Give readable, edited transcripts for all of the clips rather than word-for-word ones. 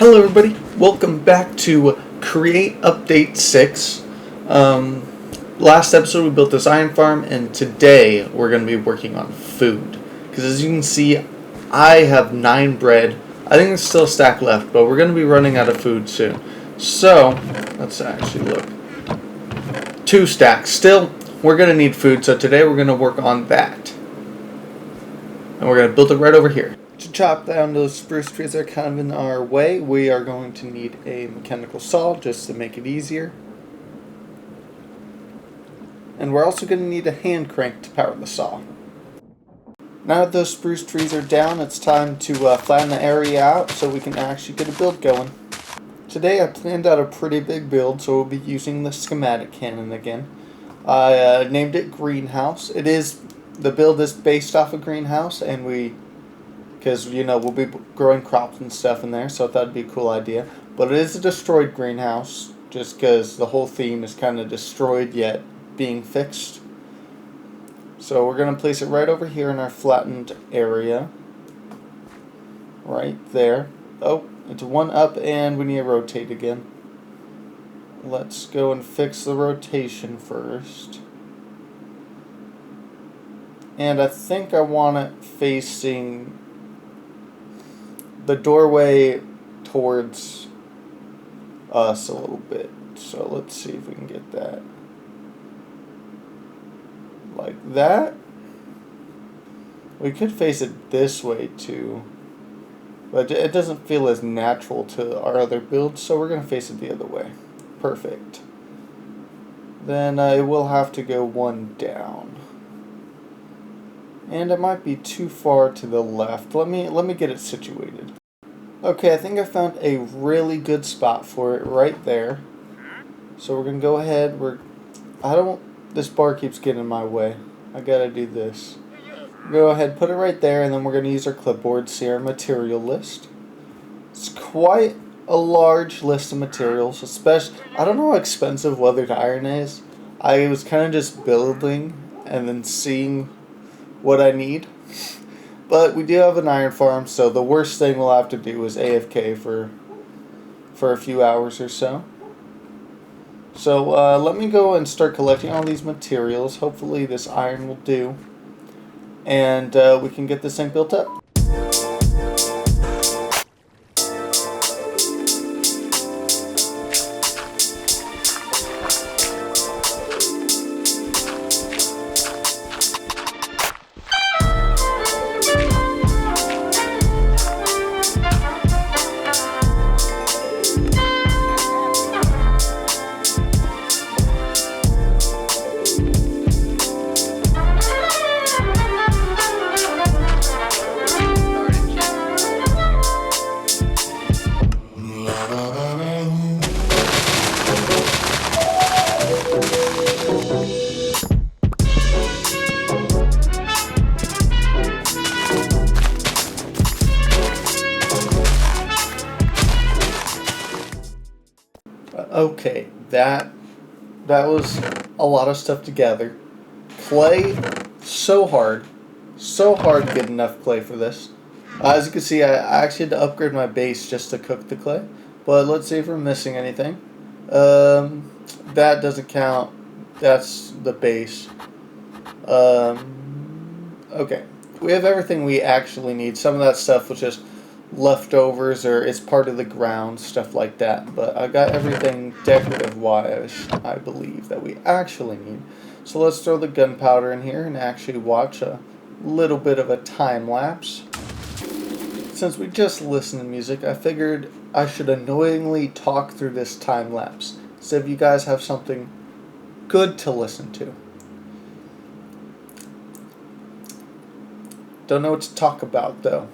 Hello everybody, welcome back to Create Update 6. Last episode we built this iron farm, and today we're going to be working on food. Because as you can see, I have 9 bread. I think there's still a stack left, but we're going to be running out of food soon. So, let's actually look. 2 stacks. Still, we're going to need food, so today we're going to work on that. And we're going to build it right over here. To chop down those spruce trees that are kind of in our way, we are going to need a mechanical saw just to make it easier. And we're also going to need a hand crank to power the saw. Now that those spruce trees are down, it's time to flatten the area out so we can actually get a build going. Today I planned out a pretty big build, so we'll be using the schematic cannon again. I named it Greenhouse. The build is based off a greenhouse, and because, we'll be growing crops and stuff in there, so I thought it'd be a cool idea. But it is a destroyed greenhouse, just because the whole theme is kind of destroyed yet being fixed. So we're going to place it right over here in our flattened area. Right there. Oh, it's one up, and we need to rotate again. Let's go and fix the rotation first. And I think I want it facing the doorway towards us a little bit. So let's see if we can get that. Like that. We could face it this way too, but it doesn't feel as natural to our other builds, so we're going to face it the other way. Perfect. Then it will have to go one down. And it might be too far to the left. Let me get it situated. Okay, I think I found a really good spot for it right there. So we're gonna go ahead. This bar keeps getting in my way. I gotta do this. Go ahead, put it right there, and then we're gonna use our clipboard to see our material list. It's quite a large list of materials, especially. I don't know how expensive weathered iron is. I was kind of just building and then seeing what I need. But we do have an iron farm, so the worst thing we'll have to do is AFK for a few hours or so. So let me go and start collecting all these materials. Hopefully this iron will do. And we can get this thing built up. Okay, that was a lot of stuff to gather. Clay, so hard to get enough clay for this. As you can see, I actually had to upgrade my base just to cook the clay. But let's see if we're missing anything. That doesn't count. That's the base. Okay, we have everything we actually need. Some of that stuff was just leftovers, or it's part of the ground, stuff like that. But I got everything decorative-wise, I believe, that we actually need. So let's throw the gunpowder in here and actually watch a little bit of a time lapse. Since we just listened to music, I figured I should annoyingly talk through this time lapse, so if you guys have something good to listen to. Don't know what to talk about though.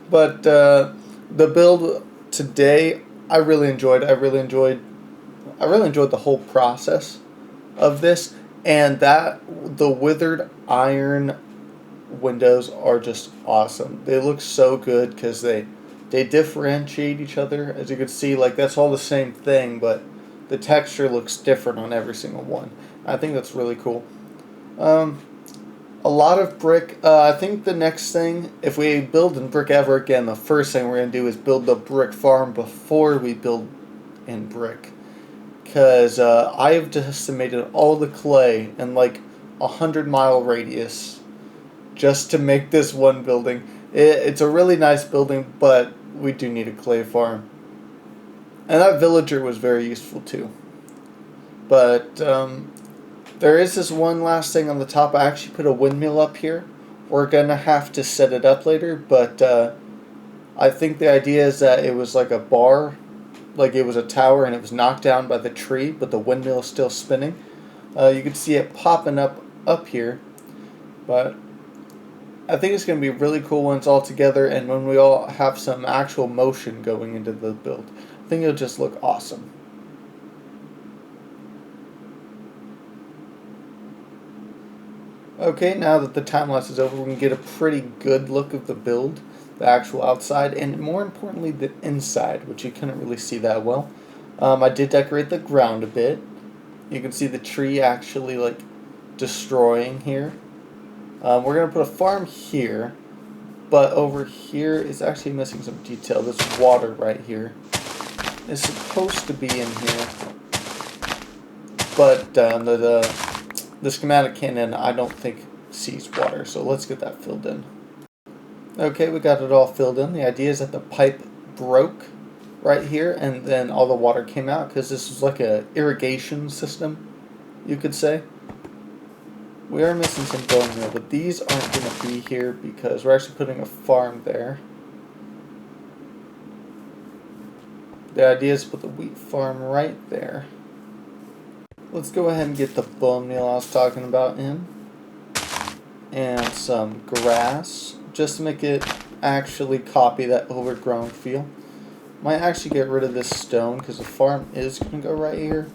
But the build today, I really enjoyed. I really enjoyed the whole process of this, and the withered iron windows are just awesome. They look so good because they differentiate each other. As you can see, like, that's all the same thing, but the texture looks different on every single one. I think that's really cool. A lot of brick. I think the next thing, if we build in brick ever again, the first thing we're going to do is build the brick farm before we build in brick. Because I have decimated all the clay in like 100-mile radius just to make this one building. It's a really nice building, but we do need a clay farm. And that villager was very useful too. But there is this one last thing on the top. I actually put a windmill up here. We're going to have to set it up later, but I think the idea is that it was like a bar, like it was a tower and it was knocked down by the tree, but the windmill is still spinning. You can see it popping up here, but I think it's going to be really cool when it's all together and when we all have some actual motion going into the build. I think it'll just look awesome. Okay, now that the time lapse is over, we can get a pretty good look of the build, the actual outside, and more importantly, the inside, which you couldn't really see that well. I did decorate the ground a bit. You can see the tree actually, like, destroying here. We're going to put a farm here, but over here is actually missing some detail. This water right here is supposed to be in here, but the schematic cannon, I don't think, sees water, so let's get that filled in. Okay, we got it all filled in. The idea is that the pipe broke right here, and then all the water came out, because this is like a irrigation system, you could say. We are missing some bone meal, but these aren't going to be here because we're actually putting a farm there. The idea is to put the wheat farm right there. Let's go ahead and get the bone meal I was talking about in. And some grass, just to make it actually copy that overgrown feel. Might actually get rid of this stone because the farm is going to go right here.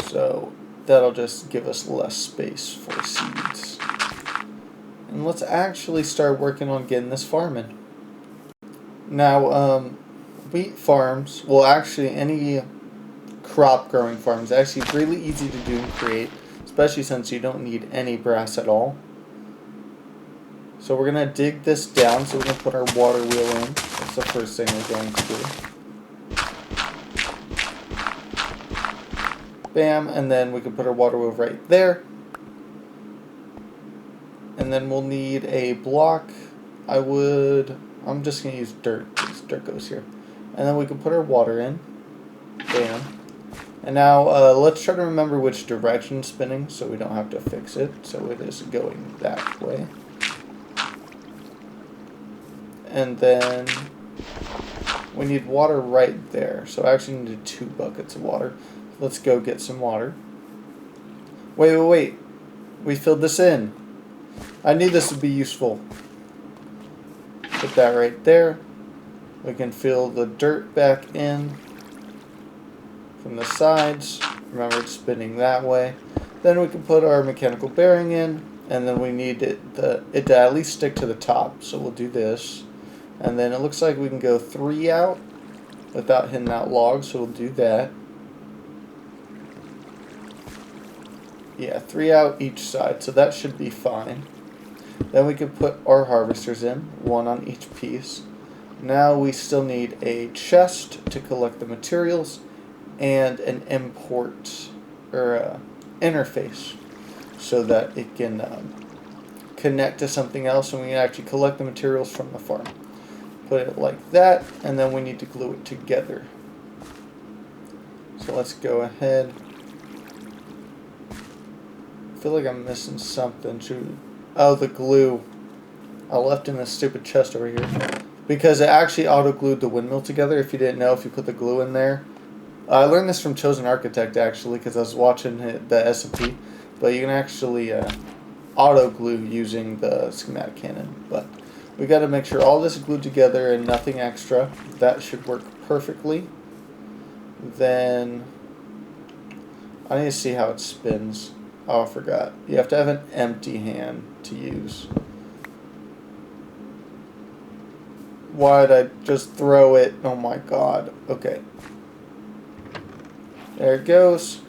So that'll just give us less space for seeds. And let's actually start working on getting this farm in. Now, wheat farms, well actually any crop growing farms, actually really easy to do and create, especially since you don't need any brass at all. So we're going to dig this down so we can put our water wheel in. That's the first thing we're going to do. Bam, and then we can put our water wheel right there. And then we'll need a block. I'm just going to use dirt because dirt goes here. And then we can put our water in. Bam. And now let's try to remember which direction it's spinning so we don't have to fix it. So it is going that way. And then we need water right there. So I actually needed 2 buckets of water. Let's go get some water. Wait. We filled this in. I knew this would be useful. Put that right there. We can fill the dirt back in from the sides. Remember, it's spinning that way. Then we can put our mechanical bearing in, and then we need it to at least stick to the top. So we'll do this. And then it looks like we can go 3 out without hitting that log, so we'll do that. Yeah, 3 out each side, so that should be fine. Then we can put our harvesters in, 1 on each piece. Now we still need a chest to collect the materials and an import or interface so that it can connect to something else and we can actually collect the materials from the farm. Put it like that, and then we need to glue it together. So let's go ahead. I feel like I'm missing something. Oh, the glue. I left in this stupid chest over here. Because it actually auto-glued the windmill together, if you didn't know, if you put the glue in there. I learned this from Chosen Architect, actually, because I was watching the SMP. But you can actually auto-glue using the schematic cannon. But we got to make sure all this is glued together and nothing extra. That should work perfectly. Then I need to see how it spins. Oh, I forgot. You have to have an empty hand to use. Why did I just throw it? Oh my god. Okay. There it goes.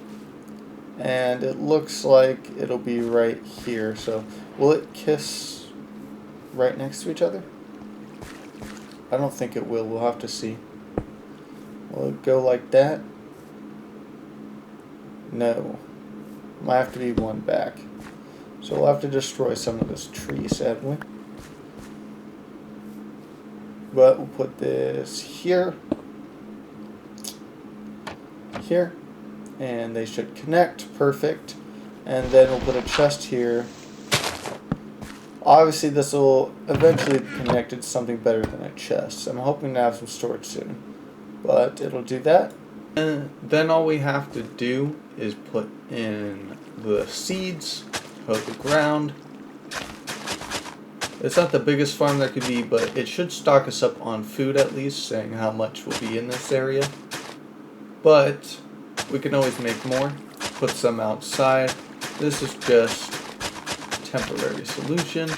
And it looks like it'll be right here. So will it kiss right next to each other? I don't think it will. We'll have to see. Will it go like that? No. Might have to be one back. So we'll have to destroy some of this tree, sadly. But we'll put this here. Here. And they should connect. Perfect. And then we'll put a chest here. Obviously this will eventually be connected to something better than a chest. I'm hoping to have some storage soon. But it'll do that. And then all we have to do is put in the seeds, hoe the ground. It's not the biggest farm there could be, but it should stock us up on food at least, saying how much will be in this area. But we can always make more, put some outside. This is just a temporary solution,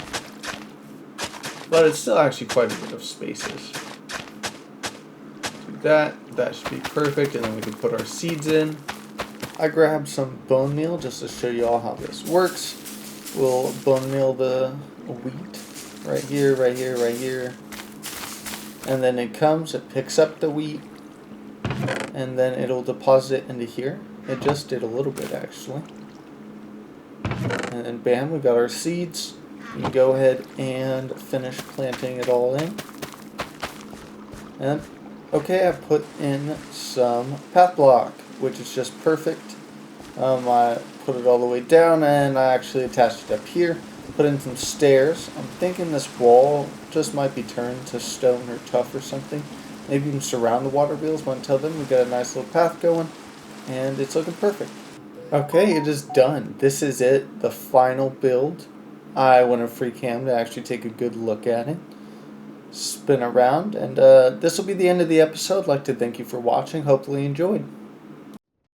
but it's still actually quite a bit of spaces. Do that should be perfect, and then we can put our seeds in. I grabbed some bone meal just to show you all how this works. We'll bone meal the wheat right here, right here, right here. And then it comes, it picks up the wheat, and then it'll deposit it into here. It just did a little bit actually. And then bam, we got our seeds. We can go ahead and finish planting it all in. And okay, I've put in some path block, which is just perfect. I put it all the way down, and I actually attached it up here. Put in some stairs. I'm thinking this wall just might be turned to stone or tough or something. Maybe even surround the water wheels. But until then, we got a nice little path going, and it's looking perfect. Okay, it is done. This is it, the final build. I went a free cam to actually take a good look at it. Spin around, and this will be the end of the episode. I'd like to thank you for watching. Hopefully you enjoyed.